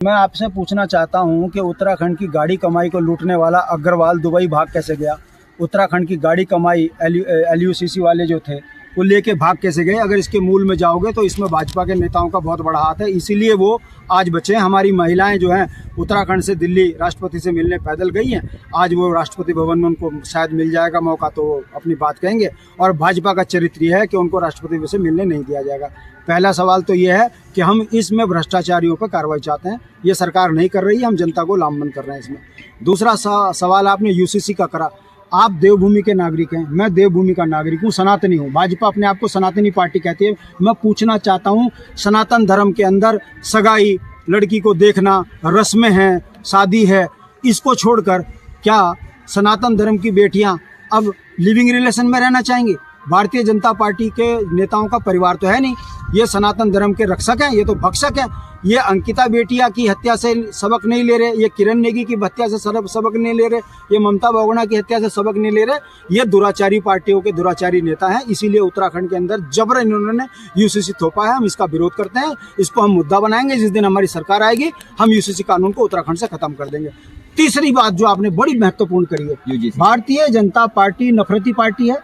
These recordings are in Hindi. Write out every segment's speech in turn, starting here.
मैं आपसे पूछना चाहता हूं कि उत्तराखंड की गाड़ी कमाई को लूटने वाला अग्रवाल दुबई भाग कैसे गया। उत्तराखंड की गाड़ी कमाई LUCC वाले जो थे वो लेके भाग कैसे गए। अगर इसके मूल में जाओगे तो इसमें भाजपा के नेताओं का बहुत बड़ा हाथ है, इसीलिए वो आज बचे। हमारी महिलाएं जो हैं उत्तराखंड से दिल्ली राष्ट्रपति से मिलने पैदल गई हैं। आज वो राष्ट्रपति भवन में उनको शायद मिल जाएगा मौका तो वो अपनी बात कहेंगे। और भाजपा का चरित्र यह है कि उनको राष्ट्रपति से मिलने नहीं दिया जाएगा। पहला सवाल तो ये है कि हम इसमें भ्रष्टाचारियों पर कार्रवाई चाहते हैं, ये सरकार नहीं कर रही है, हम जनता को लामबंद कर रहे हैं इसमें। दूसरा सवाल आपने UCC का करा। आप देवभूमि के नागरिक हैं, मैं देवभूमि का नागरिक हूँ, सनातनी हूँ। भाजपा अपने आप को सनातनी पार्टी कहती है। मैं पूछना चाहता हूँ, सनातन धर्म के अंदर सगाई, लड़की को देखना, रस्में हैं, शादी है, इसको छोड़कर क्या सनातन धर्म की बेटियाँ अब लिविंग रिलेशन में रहना चाहेंगी? भारतीय जनता पार्टी के नेताओं का परिवार तो है नहीं, ये सनातन धर्म के रक्षक हैं, ये तो भक्षक हैं। ये अंकिता बेटिया की हत्या से सबक नहीं ले रहे, ये किरण नेगी की हत्या से सबक नहीं ले रहे, ये ममता बहुगुणा की हत्या से सबक नहीं ले रहे। ये दुराचारी पार्टियों के दुराचारी नेता हैं, इसीलिए उत्तराखंड के अंदर जबरन इन्होंने UCC थोपा है। हम इसका विरोध करते हैं, इसको हम मुद्दा बनाएंगे। जिस दिन हमारी सरकार आएगी हम UCC कानून को उत्तराखंड से खत्म कर देंगे। तीसरी बात जो आपने बड़ी महत्वपूर्ण करी है, भारतीय जनता पार्टी नफरती पार्टी है,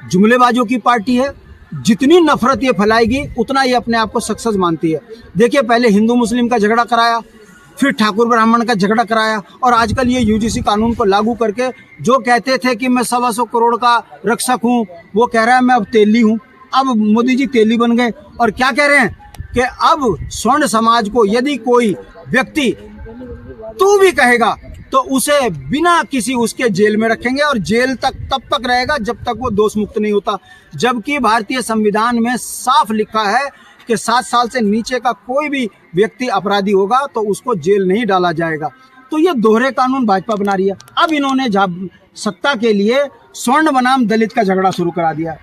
जुमलेबाजों की पार्टी है। जितनी नफरत ये फैलाएगी उतना ये अपने आप को सक्सेस मानती है। देखिए, पहले हिंदू मुस्लिम का झगड़ा कराया, फिर ठाकुर ब्राह्मण का झगड़ा कराया, और आजकल ये UGC कानून को लागू करके जो कहते थे कि मैं 125 करोड़ का रक्षक हूँ, वो कह रहा है मैं अब तेली हूँ। अब मोदी जी तेली बन गए और क्या कह रहे हैं कि अब स्वर्ण समाज को यदि कोई व्यक्ति तू भी कहेगा तो उसे बिना किसी उसके जेल में रखेंगे, और जेल तब तक रहेगा जब तक वो दोष मुक्त नहीं होता। जबकि भारतीय संविधान में साफ लिखा है कि 7 साल से नीचे का कोई भी व्यक्ति अपराधी होगा तो उसको जेल नहीं डाला जाएगा। तो ये दोहरे कानून भाजपा बना रही है। अब इन्होंने सत्ता के लिए स्वर्ण बनाम दलित का झगड़ा शुरू करा दिया।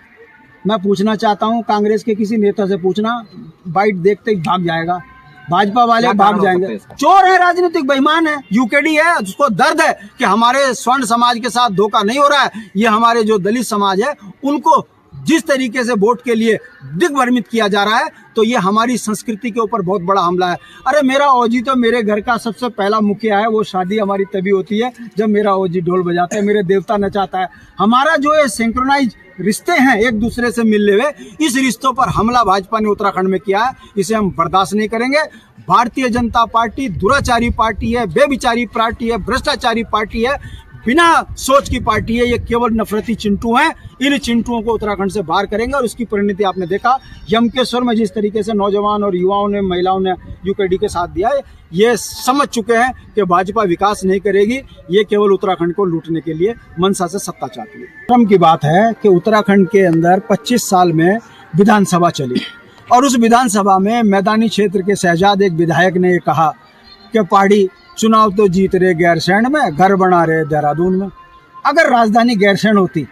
मैं पूछना चाहता हूँ, कांग्रेस के किसी नेता से पूछना, बाइट देखते ही भाग जाएगा। भाजपा वाले भाग जाएंगे, चोर है, राजनीतिक बेईमान है, UKD है, उसको दर्द है कि हमारे स्वर्ण समाज के साथ धोखा नहीं हो रहा है। ये हमारे जो दलित समाज है उनको जिस तरीके से वोट के लिए दिग्भ्रमित किया जा रहा है, तो ये हमारी संस्कृति के ऊपर बहुत बड़ा हमला है। अरे मेरा ओजी तो मेरे घर का सबसे पहला मुखिया है, वो शादी हमारी तभी होती है जब मेरा ओजी ढोल बजाता है, मेरे देवता नचाता है। हमारा जो ये सिंक्रोनाइज रिश्ते हैं एक दूसरे से मिलने हुए, इस रिश्तों पर हमला भाजपा ने उत्तराखंड में किया है, इसे हम बर्दाश्त नहीं करेंगे। भारतीय जनता पार्टी दुराचारी पार्टी है, बेविचारी पार्टी है, भ्रष्टाचारी पार्टी है, बिना सोच की पार्टी है। ये केवल नफरती चिंटू हैं। इन चिंटुओं को उत्तराखंड से बाहर करेंगे और उसकी परिणति आपने देखा यमकेश्वर में, जिस तरीके से नौजवान और युवाओं ने, महिलाओं ने UKD के साथ दिया है। ये समझ चुके हैं कि भाजपा विकास नहीं करेगी, ये केवल उत्तराखंड को लूटने के लिए मनसा से सत्ता चाहती है। क्रम की बात है कि उत्तराखंड के अंदर 25 साल में विधानसभा चली, और उस विधानसभा में मैदानी क्षेत्र के शहजाद एक विधायक ने कहा कि पहाड़ी चुनाव तो जीत रहे गैरसैंण में, घर बना रहे देहरादून में। अगर राजधानी गैरसैंण होती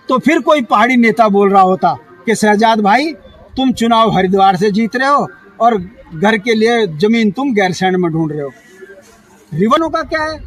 तो फिर कोई पहाड़ी नेता बोल रहा होता कि शहजाद भाई तुम चुनाव हरिद्वार से जीत रहे हो और घर के लिए जमीन तुम गैरसैंण में ढूंढ रहे हो। रिवनों का क्या है,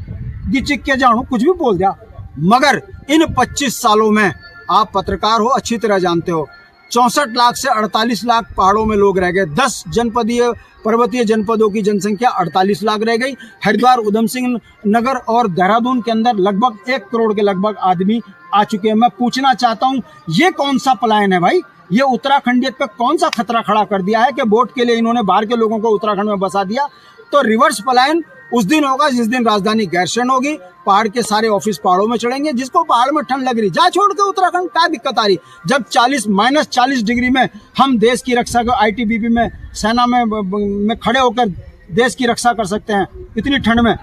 गिचिक के जानो कुछ भी बोल दिया। मगर इन 25 सालों में, आप पत्रकार हो, अच्छी तरह जानते हो, 64 लाख से 48 लाख पहाड़ों में लोग रह गए। 10 जनपदीय पर्वतीय जनपदों की जनसंख्या 48 लाख रह गई। हरिद्वार, उधम सिंह नगर और देहरादून के अंदर लगभग 1 करोड़ के लगभग आदमी आ चुके हैं। मैं पूछना चाहता हूं, ये कौन सा पलायन है भाई? ये उत्तराखंडियत पे कौन सा खतरा खड़ा कर दिया है कि वोट के लिए इन्होंने बाहर के लोगों को उत्तराखंड में बसा दिया? तो रिवर्स पलायन उस दिन होगा जिस दिन राजधानी गैरसैंण होगी, पहाड़ के सारे ऑफिस पहाड़ों में चढ़ेंगे। जिसको पहाड़ में ठंड लग रही, जा छोड़ के उत्तराखंड, क्या दिक्कत आ रही? जब -40 डिग्री में हम देश की रक्षा को ITBP में, सेना में खड़े होकर देश की रक्षा कर सकते हैं इतनी ठंड में,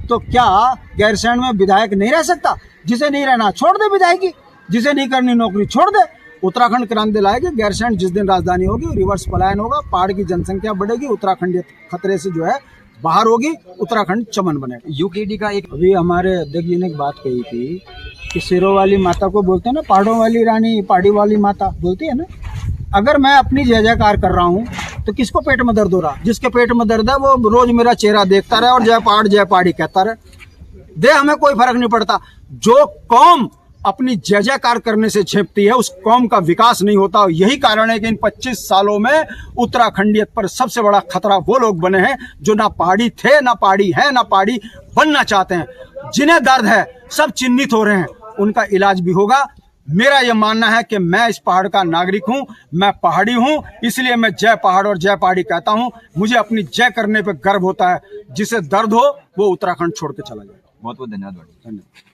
तो क्या गैरसैंण में विधायक नहीं रह सकता? जिसे नहीं रहना छोड़ दे विधायकी, जिसे नहीं करनी नौकरी छोड़ दे। उत्तराखंड क्रांति लाएगी। गैरसैंण जिस दिन राजधानी होगी, रिवर्स पलायन होगा, पहाड़ की जनसंख्या बढ़ेगी, उत्तराखंड खतरे से जो है बाहर होगी, उत्तराखंड चमन बनेगा। UKD का एक अभी हमारे अध्यक्ष जी ने एक बात कही थी कि सिरों वाली माता को बोलते हैं ना, पहाड़ों वाली रानी, पहाड़ी वाली माता बोलती है ना। अगर मैं अपनी जय जयकार कर रहा हूँ तो किसको पेट में दर्द हो रहा? जिसके पेट में दर्द है वो रोज मेरा चेहरा देखता रहे और जय पहाड़ी कहता रहे, दे, हमें कोई फर्क नहीं पड़ता। जो कौम अपनी जय जयकार करने से झेपती है, उस कौम का विकास नहीं होता। और यही कारण है कि इन 25 सालों में उत्तराखंडियत पर सबसे बड़ा खतरा वो लोग बने हैं जो ना पहाड़ी थे, ना पहाड़ी है, ना पहाड़ी बनना चाहते हैं। जिन्हें दर्द है सब चिन्हित हो रहे हैं, उनका इलाज भी होगा। मेरा यह मानना है कि मैं इस पहाड़ का नागरिक हूं, मैं पहाड़ी हूं, इसलिए मैं जय पहाड़ और जय पहाड़ी कहता हूं। मुझे अपनी जय करने पर गर्व होता है। जिसे दर्द हो वो उत्तराखंड छोड़ के चला जाए। बहुत बहुत धन्यवाद। धन्यवाद।